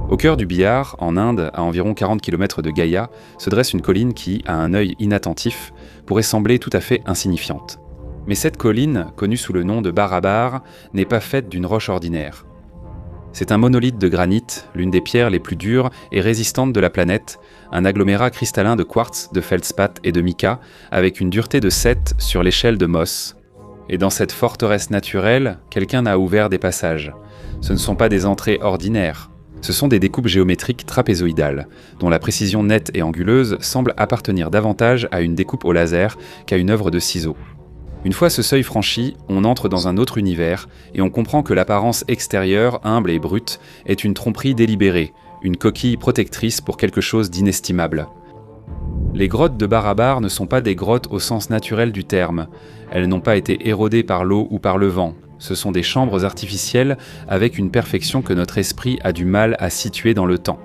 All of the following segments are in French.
Au cœur du Bihar, en Inde, à environ 40 km de Gaya, se dresse une colline qui, à un œil inattentif, pourrait sembler tout à fait insignifiante. Mais cette colline, connue sous le nom de Barabar, n'est pas faite d'une roche ordinaire. C'est un monolithe de granit, l'une des pierres les plus dures et résistantes de la planète, un agglomérat cristallin de quartz, de feldspath et de mica, avec une dureté de 7 sur l'échelle de Mohs. Et dans cette forteresse naturelle, quelqu'un a ouvert des passages. Ce ne sont pas des entrées ordinaires. Ce sont des découpes géométriques trapézoïdales, dont la précision nette et anguleuse semble appartenir davantage à une découpe au laser qu'à une œuvre de ciseaux. Une fois ce seuil franchi, on entre dans un autre univers et on comprend que l'apparence extérieure, humble et brute, est une tromperie délibérée, une coquille protectrice pour quelque chose d'inestimable. Les grottes de Barabar ne sont pas des grottes au sens naturel du terme. Elles n'ont pas été érodées par l'eau ou par le vent. Ce sont des chambres artificielles avec une perfection que notre esprit a du mal à situer dans le temps.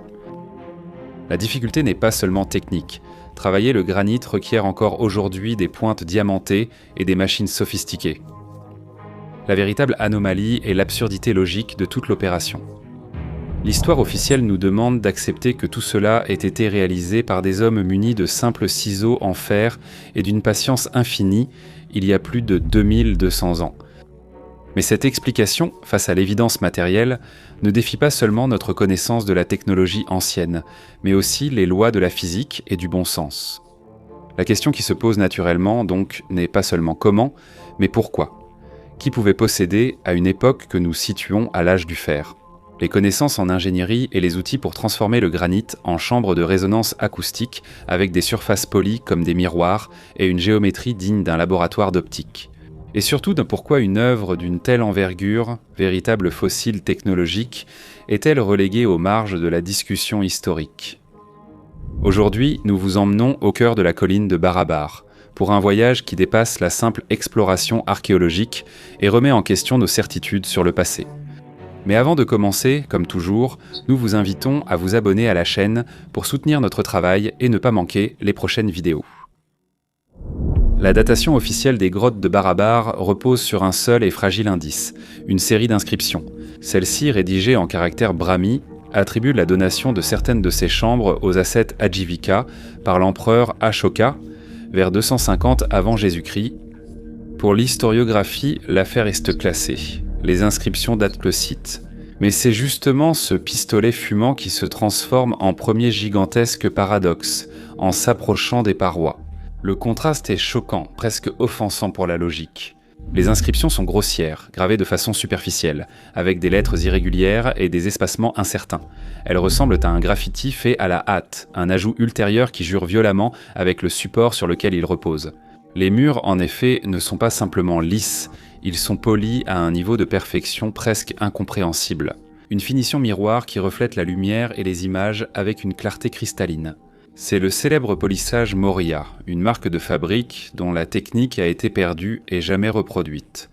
La difficulté n'est pas seulement technique. Travailler le granit requiert encore aujourd'hui des pointes diamantées et des machines sophistiquées. La véritable anomalie est l'absurdité logique de toute l'opération. L'histoire officielle nous demande d'accepter que tout cela ait été réalisé par des hommes munis de simples ciseaux en fer et d'une patience infinie il y a plus de 2200 ans. Mais cette explication, face à l'évidence matérielle, ne défie pas seulement notre connaissance de la technologie ancienne, mais aussi les lois de la physique et du bon sens. La question qui se pose naturellement, donc, n'est pas seulement comment, mais pourquoi. Qui pouvait posséder à une époque que nous situons à l'âge du fer ? Les connaissances en ingénierie et les outils pour transformer le granit en chambre de résonance acoustique avec des surfaces polies comme des miroirs et une géométrie digne d'un laboratoire d'optique. Et surtout de pourquoi une œuvre d'une telle envergure, véritable fossile technologique, est-elle reléguée aux marges de la discussion historique ? Aujourd'hui, nous vous emmenons au cœur de la colline de Barabar, pour un voyage qui dépasse la simple exploration archéologique et remet en question nos certitudes sur le passé. Mais avant de commencer, comme toujours, nous vous invitons à vous abonner à la chaîne pour soutenir notre travail et ne pas manquer les prochaines vidéos. La datation officielle des grottes de Barabar repose sur un seul et fragile indice, une série d'inscriptions. Celle-ci, rédigée en caractères brahmi, attribue la donation de certaines de ces chambres aux ascètes Ajivika par l'empereur Ashoka vers 250 avant Jésus-Christ. Pour l'historiographie, l'affaire est classée. Les inscriptions datent le site. Mais c'est justement ce pistolet fumant qui se transforme en premier gigantesque paradoxe, en s'approchant des parois. Le contraste est choquant, presque offensant pour la logique. Les inscriptions sont grossières, gravées de façon superficielle, avec des lettres irrégulières et des espacements incertains. Elles ressemblent à un graffiti fait à la hâte, un ajout ultérieur qui jure violemment avec le support sur lequel il repose. Les murs, en effet, ne sont pas simplement lisses, ils sont polis à un niveau de perfection presque incompréhensible. Une finition miroir qui reflète la lumière et les images avec une clarté cristalline. C'est le célèbre polissage Moria, une marque de fabrique dont la technique a été perdue et jamais reproduite.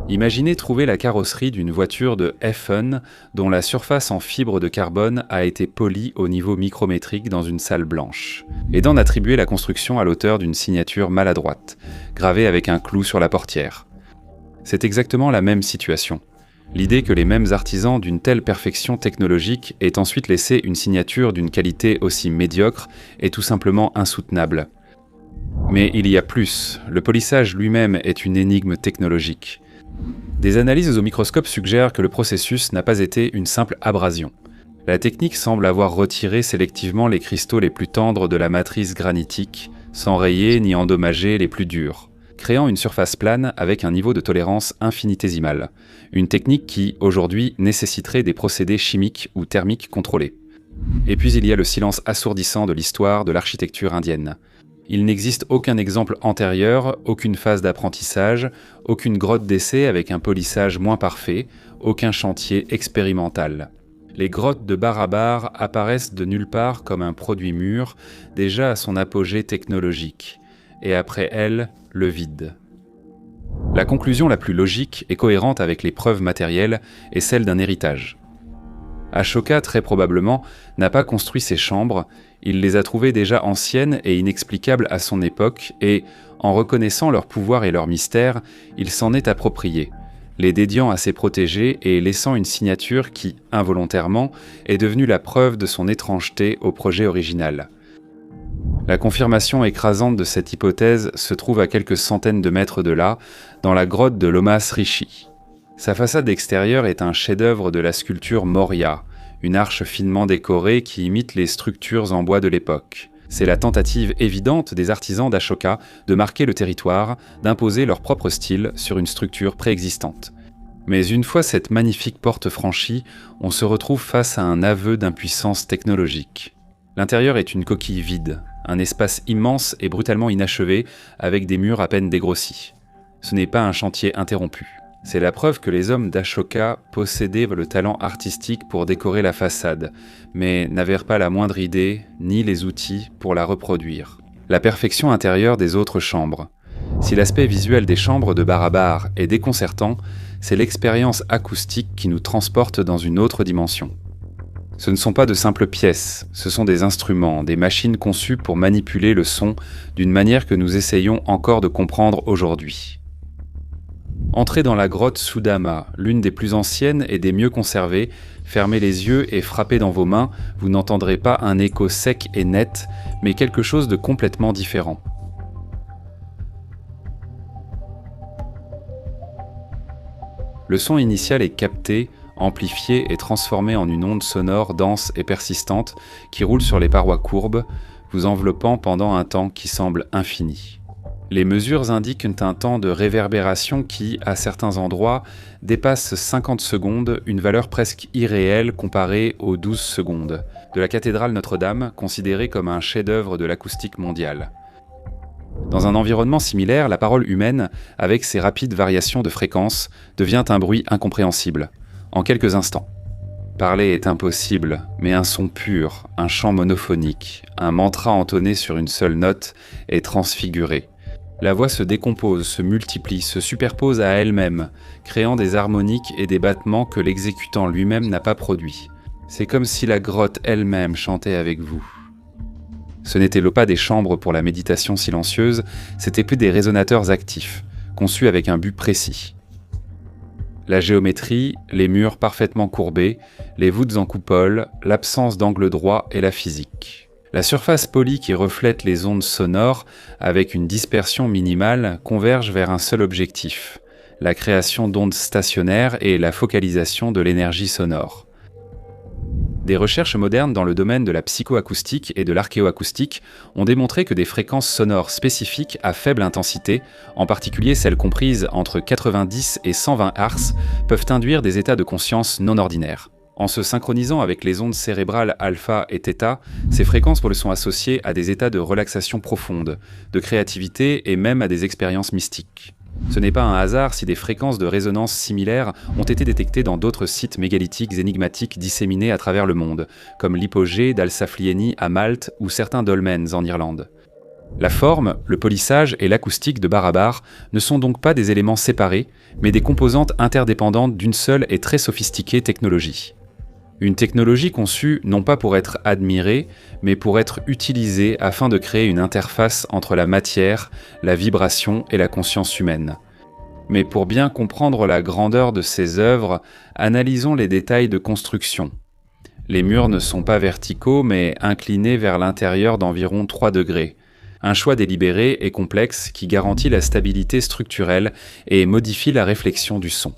Imaginez trouver la carrosserie d'une voiture de F1 dont la surface en fibre de carbone a été polie au niveau micrométrique dans une salle blanche, et d'en attribuer la construction à l'auteur d'une signature maladroite, gravée avec un clou sur la portière. C'est exactement la même situation. L'idée que les mêmes artisans d'une telle perfection technologique aient ensuite laissé une signature d'une qualité aussi médiocre est tout simplement insoutenable. Mais il y a plus, le polissage lui-même est une énigme technologique. Des analyses au microscope suggèrent que le processus n'a pas été une simple abrasion. La technique semble avoir retiré sélectivement les cristaux les plus tendres de la matrice granitique, sans rayer ni endommager les plus durs, créant une surface plane avec un niveau de tolérance infinitésimal, une technique qui, aujourd'hui, nécessiterait des procédés chimiques ou thermiques contrôlés. Et puis il y a le silence assourdissant de l'histoire de l'architecture indienne. Il n'existe aucun exemple antérieur, aucune phase d'apprentissage, aucune grotte d'essai avec un polissage moins parfait, aucun chantier expérimental. Les grottes de Barabar apparaissent de nulle part comme un produit mûr, déjà à son apogée technologique. Et après elle, le vide. La conclusion la plus logique et cohérente avec les preuves matérielles est celle d'un héritage. Ashoka, très probablement, n'a pas construit ces chambres, il les a trouvées déjà anciennes et inexplicables à son époque et, en reconnaissant leur pouvoir et leur mystère, il s'en est approprié, les dédiant à ses protégés et laissant une signature qui, involontairement, est devenue la preuve de son étrangeté au projet original. La confirmation écrasante de cette hypothèse se trouve à quelques centaines de mètres de là, dans la grotte de Lomas Rishi. Sa façade extérieure est un chef-d'œuvre de la sculpture Moria, une arche finement décorée qui imite les structures en bois de l'époque. C'est la tentative évidente des artisans d'Ashoka de marquer le territoire, d'imposer leur propre style sur une structure préexistante. Mais une fois cette magnifique porte franchie, on se retrouve face à un aveu d'impuissance technologique. L'intérieur est une coquille vide, un espace immense et brutalement inachevé, avec des murs à peine dégrossis. Ce n'est pas un chantier interrompu. C'est la preuve que les hommes d'Ashoka possédaient le talent artistique pour décorer la façade, mais n'avaient pas la moindre idée, ni les outils pour la reproduire. La perfection intérieure des autres chambres. Si l'aspect visuel des chambres de Barabar est déconcertant, c'est l'expérience acoustique qui nous transporte dans une autre dimension. Ce ne sont pas de simples pièces, ce sont des instruments, des machines conçues pour manipuler le son d'une manière que nous essayons encore de comprendre aujourd'hui. Entrez dans la grotte Sudama, l'une des plus anciennes et des mieux conservées, fermez les yeux et frappez dans vos mains, vous n'entendrez pas un écho sec et net, mais quelque chose de complètement différent. Le son initial est capté, amplifié et transformé en une onde sonore dense et persistante qui roule sur les parois courbes, vous enveloppant pendant un temps qui semble infini. Les mesures indiquent un temps de réverbération qui, à certains endroits, dépasse 50 secondes, une valeur presque irréelle comparée aux 12 secondes, de la cathédrale Notre-Dame, considérée comme un chef-d'œuvre de l'acoustique mondiale. Dans un environnement similaire, la parole humaine, avec ses rapides variations de fréquence, devient un bruit incompréhensible, en quelques instants. Parler est impossible, mais un son pur, un chant monophonique, un mantra entonné sur une seule note est transfiguré. La voix se décompose, se multiplie, se superpose à elle-même, créant des harmoniques et des battements que l'exécutant lui-même n'a pas produits. C'est comme si la grotte elle-même chantait avec vous. Ce n'était pas des chambres pour la méditation silencieuse, c'était plus des résonateurs actifs, conçus avec un but précis. La géométrie, les murs parfaitement courbés, les voûtes en coupole, l'absence d'angle droit et la physique. La surface polie qui reflète les ondes sonores, avec une dispersion minimale, converge vers un seul objectif, la création d'ondes stationnaires et la focalisation de l'énergie sonore. Des recherches modernes dans le domaine de la psychoacoustique et de l'archéoacoustique ont démontré que des fréquences sonores spécifiques à faible intensité, en particulier celles comprises entre 90 et 120 Hz, peuvent induire des états de conscience non ordinaires. En se synchronisant avec les ondes cérébrales alpha et θ, ces fréquences sont associées à des états de relaxation profonde, de créativité et même à des expériences mystiques. Ce n'est pas un hasard si des fréquences de résonance similaires ont été détectées dans d'autres sites mégalithiques énigmatiques disséminés à travers le monde, comme l'hypogée d'Al-Saflieni à Malte ou certains dolmens en Irlande. La forme, le polissage et l'acoustique de Barabar ne sont donc pas des éléments séparés, mais des composantes interdépendantes d'une seule et très sophistiquée technologie. Une technologie conçue non pas pour être admirée, mais pour être utilisée afin de créer une interface entre la matière, la vibration et la conscience humaine. Mais pour bien comprendre la grandeur de ces œuvres, analysons les détails de construction. Les murs ne sont pas verticaux, mais inclinés vers l'intérieur d'environ 3 degrés. Un choix délibéré et complexe qui garantit la stabilité structurelle et modifie la réflexion du son.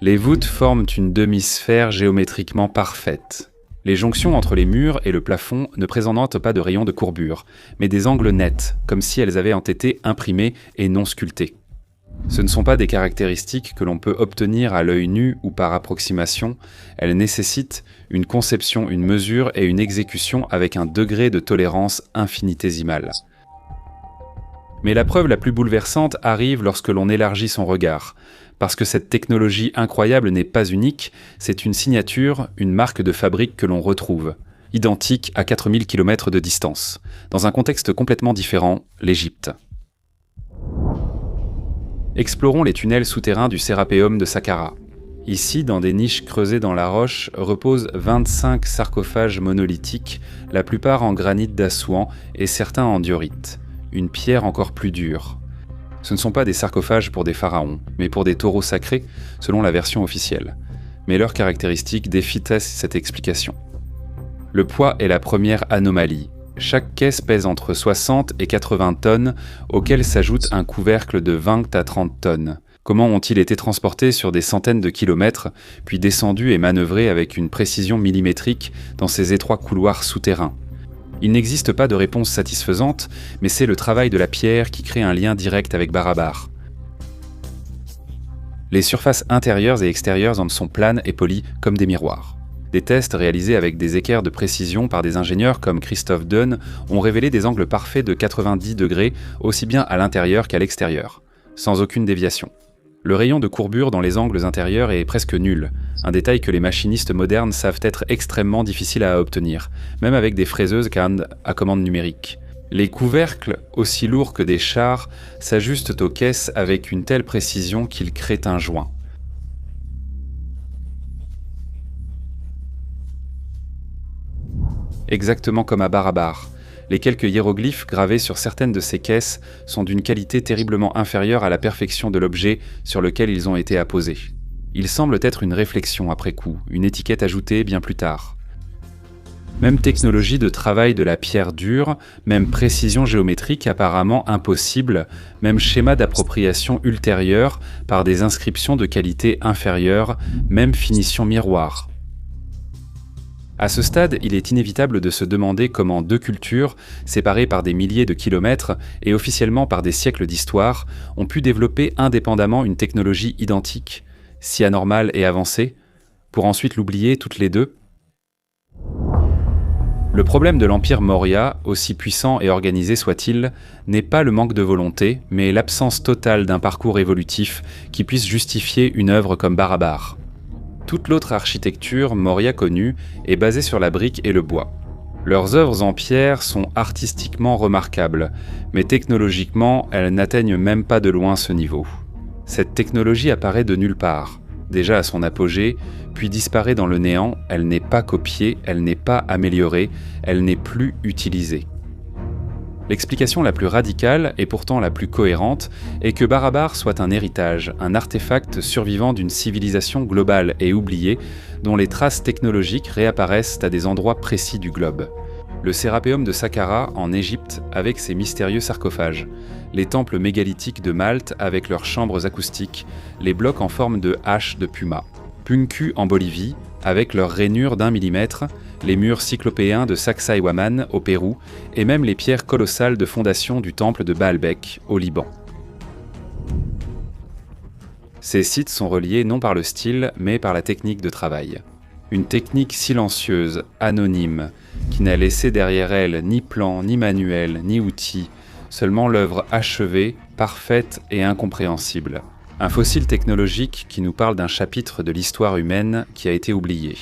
Les voûtes forment une demi-sphère géométriquement parfaite. Les jonctions entre les murs et le plafond ne présentent pas de rayons de courbure, mais des angles nets, comme si elles avaient été imprimées et non sculptées. Ce ne sont pas des caractéristiques que l'on peut obtenir à l'œil nu ou par approximation, elles nécessitent une conception, une mesure et une exécution avec un degré de tolérance infinitésimal. Mais la preuve la plus bouleversante arrive lorsque l'on élargit son regard. Parce que cette technologie incroyable n'est pas unique, c'est une signature, une marque de fabrique que l'on retrouve, identique à 4000 km de distance, dans un contexte complètement différent, l'Égypte. Explorons les tunnels souterrains du Sérapéum de Saqqara. Ici, dans des niches creusées dans la roche, reposent 25 sarcophages monolithiques, la plupart en granit d'Assouan et certains en diorite, une pierre encore plus dure. Ce ne sont pas des sarcophages pour des pharaons, mais pour des taureaux sacrés, selon la version officielle. Mais leurs caractéristiques défient cette explication. Le poids est la première anomalie. Chaque caisse pèse entre 60 et 80 tonnes, auxquelles s'ajoute un couvercle de 20 à 30 tonnes. Comment ont-ils été transportés sur des centaines de kilomètres, puis descendus et manœuvrés avec une précision millimétrique dans ces étroits couloirs souterrains ? Il n'existe pas de réponse satisfaisante, mais c'est le travail de la pierre qui crée un lien direct avec Barabar. Les surfaces intérieures et extérieures en sont planes et polies comme des miroirs. Des tests réalisés avec des équerres de précision par des ingénieurs comme Christophe Dunn ont révélé des angles parfaits de 90 degrés aussi bien à l'intérieur qu'à l'extérieur, sans aucune déviation. Le rayon de courbure dans les angles intérieurs est presque nul, un détail que les machinistes modernes savent être extrêmement difficile à obtenir, même avec des fraiseuses à commande numérique. Les couvercles, aussi lourds que des chars, s'ajustent aux caisses avec une telle précision qu'ils créent un joint. Exactement comme à Barabar. Les quelques hiéroglyphes gravés sur certaines de ces caisses sont d'une qualité terriblement inférieure à la perfection de l'objet sur lequel ils ont été apposés. Ils semblent être une réflexion après coup, une étiquette ajoutée bien plus tard. Même technologie de travail de la pierre dure, même précision géométrique apparemment impossible, même schéma d'appropriation ultérieur par des inscriptions de qualité inférieure, même finition miroir. À ce stade, il est inévitable de se demander comment deux cultures, séparées par des milliers de kilomètres et officiellement par des siècles d'histoire, ont pu développer indépendamment une technologie identique, si anormale et avancée, pour ensuite l'oublier toutes les deux. Le problème de l'Empire Maurya, aussi puissant et organisé soit-il, n'est pas le manque de volonté, mais l'absence totale d'un parcours évolutif qui puisse justifier une œuvre comme Barabar. Toute l'autre architecture Maurya connue est basée sur la brique et le bois. Leurs œuvres en pierre sont artistiquement remarquables, mais technologiquement, elles n'atteignent même pas de loin ce niveau. Cette technologie apparaît de nulle part, déjà à son apogée, puis disparaît dans le néant, elle n'est pas copiée, elle n'est pas améliorée, elle n'est plus utilisée. L'explication la plus radicale, et pourtant la plus cohérente, est que Barabar soit un héritage, un artefact survivant d'une civilisation globale et oubliée, dont les traces technologiques réapparaissent à des endroits précis du globe. Le Sérapéum de Saqqara en Égypte avec ses mystérieux sarcophages, les temples mégalithiques de Malte avec leurs chambres acoustiques, les blocs en forme de hache de puma, Punku en Bolivie avec leurs rainures d'1 millimètre, les murs cyclopéens de Sacsayhuaman au Pérou et même les pierres colossales de fondation du temple de Baalbek au Liban. Ces sites sont reliés non par le style mais par la technique de travail. Une technique silencieuse, anonyme, qui n'a laissé derrière elle ni plan, ni manuel, ni outil, seulement l'œuvre achevée, parfaite et incompréhensible. Un fossile technologique qui nous parle d'un chapitre de l'histoire humaine qui a été oublié.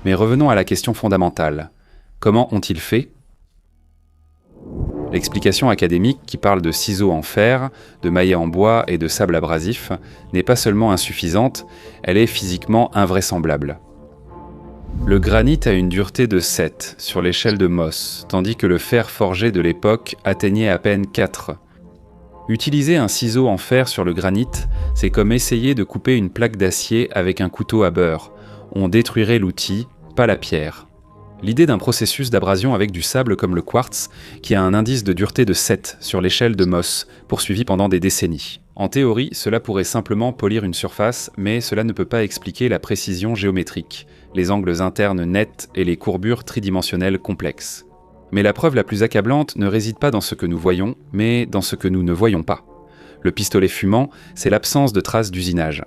Mais revenons à la question fondamentale. Comment ont-ils fait ? L'explication académique qui parle de ciseaux en fer, de maillet en bois et de sable abrasif n'est pas seulement insuffisante, elle est physiquement invraisemblable. Le granit a une dureté de 7 sur l'échelle de Mohs, tandis que le fer forgé de l'époque atteignait à peine 4. Utiliser un ciseau en fer sur le granit, c'est comme essayer de couper une plaque d'acier avec un couteau à beurre. On détruirait l'outil, pas la pierre. L'idée d'un processus d'abrasion avec du sable comme le quartz, qui a un indice de dureté de 7 sur l'échelle de Mohs, poursuivi pendant des décennies. En théorie, cela pourrait simplement polir une surface, mais cela ne peut pas expliquer la précision géométrique, les angles internes nets et les courbures tridimensionnelles complexes. Mais la preuve la plus accablante ne réside pas dans ce que nous voyons, mais dans ce que nous ne voyons pas. Le pistolet fumant, c'est l'absence de traces d'usinage.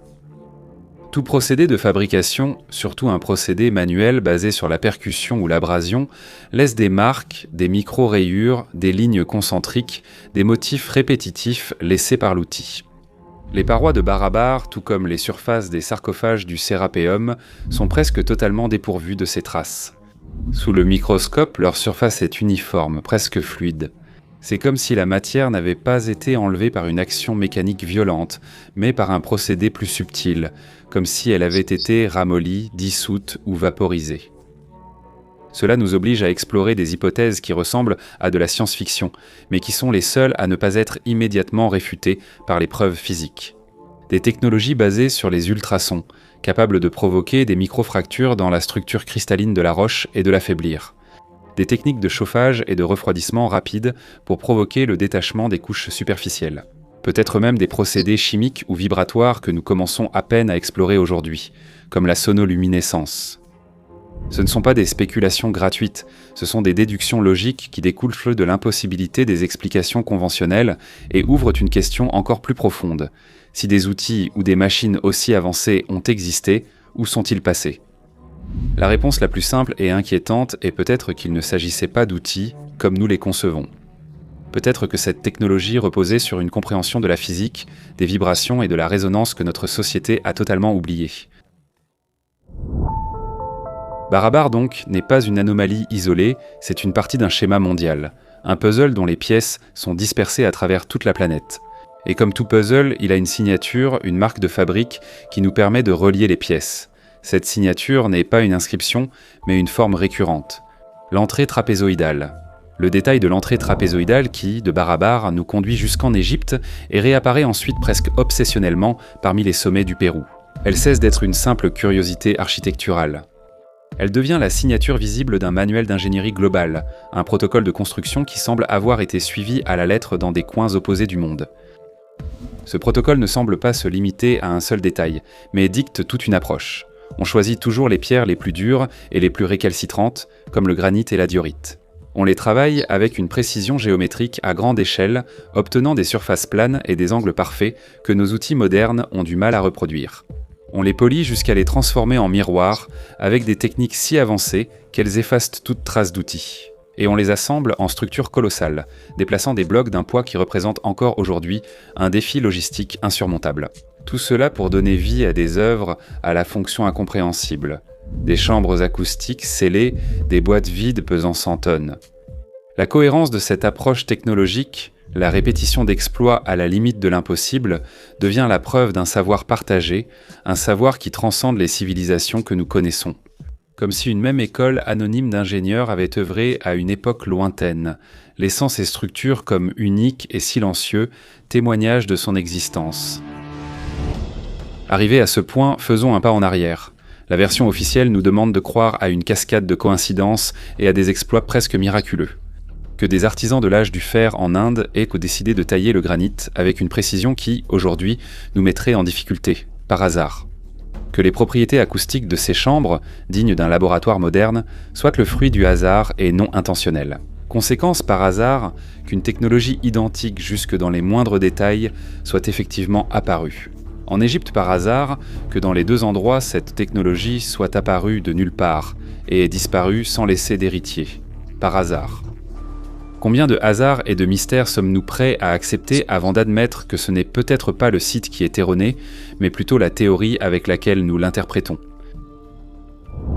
Tout procédé de fabrication, surtout un procédé manuel basé sur la percussion ou l'abrasion, laisse des marques, des micro-rayures, des lignes concentriques, des motifs répétitifs laissés par l'outil. Les parois de Barabar, tout comme les surfaces des sarcophages du Sérapéum, sont presque totalement dépourvues de ces traces. Sous le microscope, leur surface est uniforme, presque fluide. C'est comme si la matière n'avait pas été enlevée par une action mécanique violente, mais par un procédé plus subtil, comme si elle avait été ramollie, dissoute ou vaporisée. Cela nous oblige à explorer des hypothèses qui ressemblent à de la science-fiction, mais qui sont les seules à ne pas être immédiatement réfutées par les preuves physiques. Des technologies basées sur les ultrasons, capables de provoquer des microfractures dans la structure cristalline de la roche et de l'affaiblir. Des techniques de chauffage et de refroidissement rapides pour provoquer le détachement des couches superficielles. Peut-être même des procédés chimiques ou vibratoires que nous commençons à peine à explorer aujourd'hui, comme la sonoluminescence. Ce ne sont pas des spéculations gratuites, ce sont des déductions logiques qui découlent de l'impossibilité des explications conventionnelles et ouvrent une question encore plus profonde. Si des outils ou des machines aussi avancées ont existé, où sont-ils passés ? La réponse la plus simple et inquiétante est peut-être qu'il ne s'agissait pas d'outils comme nous les concevons. Peut-être que cette technologie reposait sur une compréhension de la physique, des vibrations et de la résonance que notre société a totalement oubliée. Barabar donc n'est pas une anomalie isolée, c'est une partie d'un schéma mondial, un puzzle dont les pièces sont dispersées à travers toute la planète. Et comme tout puzzle, il a une signature, une marque de fabrique qui nous permet de relier les pièces. Cette signature n'est pas une inscription, mais une forme récurrente. L'entrée trapézoïdale. Le détail de l'entrée trapézoïdale qui, de Barabar, nous conduit jusqu'en Égypte et réapparaît ensuite presque obsessionnellement parmi les sommets du Pérou. Elle cesse d'être une simple curiosité architecturale. Elle devient la signature visible d'un manuel d'ingénierie globale, un protocole de construction qui semble avoir été suivi à la lettre dans des coins opposés du monde. Ce protocole ne semble pas se limiter à un seul détail, mais dicte toute une approche. On choisit toujours les pierres les plus dures et les plus récalcitrantes, comme le granit et la diorite. On les travaille avec une précision géométrique à grande échelle, obtenant des surfaces planes et des angles parfaits que nos outils modernes ont du mal à reproduire. On les polit jusqu'à les transformer en miroirs, avec des techniques si avancées qu'elles effacent toute trace d'outils. Et on les assemble en structures colossales, déplaçant des blocs d'un poids qui représente encore aujourd'hui un défi logistique insurmontable. Tout cela pour donner vie à des œuvres à la fonction incompréhensible. Des chambres acoustiques scellées, des boîtes vides pesant 100 tonnes. La cohérence de cette approche technologique, la répétition d'exploits à la limite de l'impossible, devient la preuve d'un savoir partagé, un savoir qui transcende les civilisations que nous connaissons. Comme si une même école anonyme d'ingénieurs avait œuvré à une époque lointaine, laissant ces structures comme uniques et silencieux témoignages de son existence. Arrivés à ce point, faisons un pas en arrière. La version officielle nous demande de croire à une cascade de coïncidences et à des exploits presque miraculeux. Que des artisans de l'âge du fer en Inde aient décidé de tailler le granit avec une précision qui, aujourd'hui, nous mettrait en difficulté, par hasard. Que les propriétés acoustiques de ces chambres, dignes d'un laboratoire moderne, soient le fruit du hasard et non intentionnel. Conséquence par hasard qu'une technologie identique jusque dans les moindres détails soit effectivement apparue. En Égypte par hasard, que dans les deux endroits cette technologie soit apparue de nulle part et ait disparu sans laisser d'héritier. Par hasard. Combien de hasards et de mystères sommes-nous prêts à accepter avant d'admettre que ce n'est peut-être pas le site qui est erroné, mais plutôt la théorie avec laquelle nous l'interprétons ?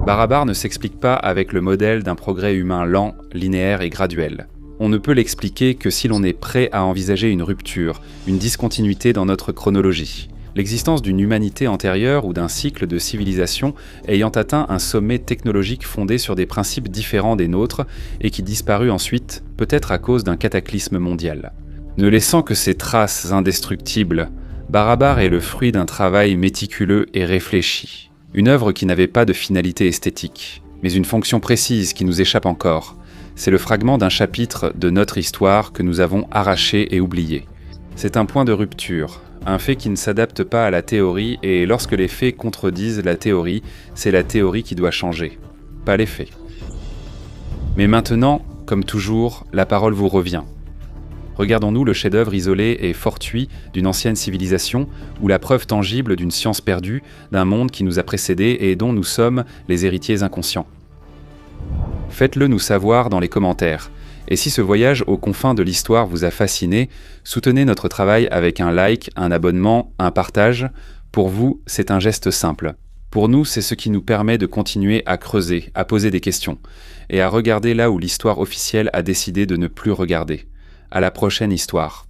Barabar ne s'explique pas avec le modèle d'un progrès humain lent, linéaire et graduel. On ne peut l'expliquer que si l'on est prêt à envisager une rupture, une discontinuité dans notre chronologie. L'existence d'une humanité antérieure ou d'un cycle de civilisation ayant atteint un sommet technologique fondé sur des principes différents des nôtres et qui disparut ensuite, peut-être à cause d'un cataclysme mondial. Ne laissant que ces traces indestructibles, Barabar est le fruit d'un travail méticuleux et réfléchi. Une œuvre qui n'avait pas de finalité esthétique, mais une fonction précise qui nous échappe encore. C'est le fragment d'un chapitre de notre histoire que nous avons arraché et oublié. C'est un point de rupture. Un fait qui ne s'adapte pas à la théorie et lorsque les faits contredisent la théorie, c'est la théorie qui doit changer, pas les faits. Mais maintenant, comme toujours, la parole vous revient. Regardons-nous le chef-d'œuvre isolé et fortuit d'une ancienne civilisation ou la preuve tangible d'une science perdue, d'un monde qui nous a précédés et dont nous sommes les héritiers inconscients. Faites-le nous savoir dans les commentaires. Et si ce voyage aux confins de l'histoire vous a fasciné, soutenez notre travail avec un like, un abonnement, un partage. Pour vous, c'est un geste simple. Pour nous, c'est ce qui nous permet de continuer à creuser, à poser des questions, et à regarder là où l'histoire officielle a décidé de ne plus regarder. À la prochaine histoire.